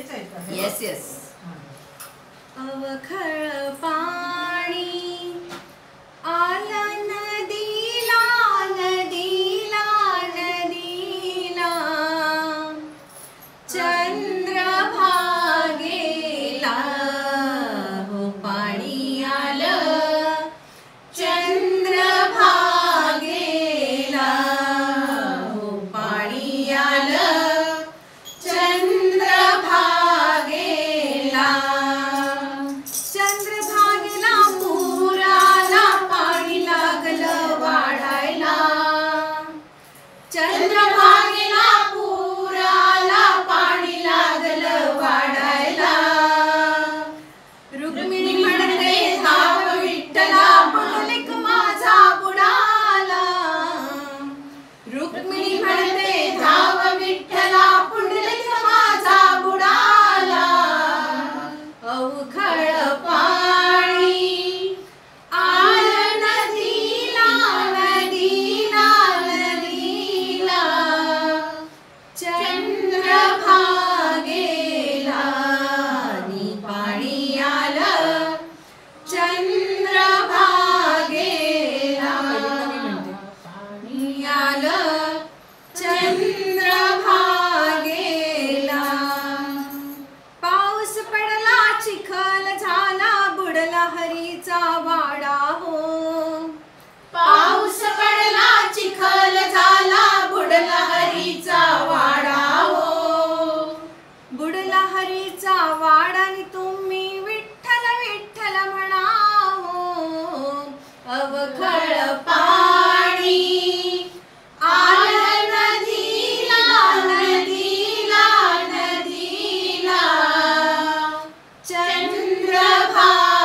Yes yes. अवखळ पाणी आलं नदीला नदीला नदीला, चंद्रभागेला हो पाणी आलं चंद्रभागेला हो पाणी आलं चंद्रभागेला पुराला पाणी लागलं वाढायला. चंद्रभागेला पुराला पाणी लागलं वाढायला. रुक्मिणी म्हणते धाव विठ्ठला पुंडलिक माझा बुडाला. रुक्मिणी म्हणते धाव विठ्ठला पुंडलिक माझा बुडाला. अवखळ पाणी आलं नदीला नदीला नदीला, चंद्रभागेला नी पाणी आलं चंद्रभागेला. पाणी आलं चंद्रभागेला. पाऊस पडला चिखल झाला बुडला हरीचा वाडा हो. पाऊस पडला चिखल झाला बुडला हरीचा वाडा हो. बुडला हरीचा वाडा नि तुम्ही विठ्ठल विठ्ठल म्हणा हो. अवखळ पाणी आलं नदीला नदीला नदीला,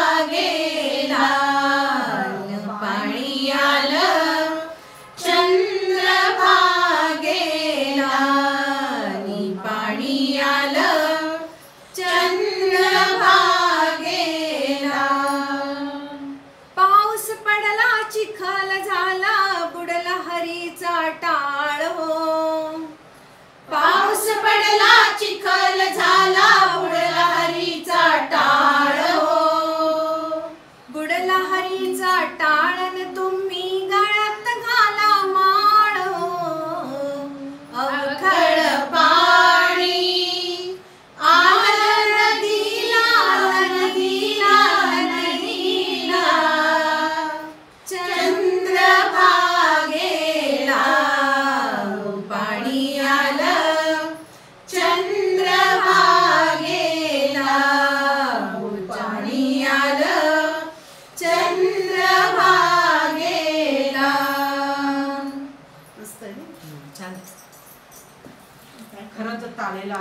चंद्रभागेला पाणी आलं चंद्रभागेला नी पाणी आलं चंद्रभागेला. पाऊस पडला चिखल झाला बुडला हरीचा टाळ हो. पाऊस पडला चिखल झाला बुडला हरीचा टाळ हो. बुडला हरीचा टाळन तुम्ही गळ्यात घाला माळ हो. अवखळ पाणी आलं नदीला नदीला नदीला, चंद्रभागेला पाणी आलं चंद्रभागेला. पाणी आलं चंद्रभागेला. मस्त आहे. छान. खरंच तालेला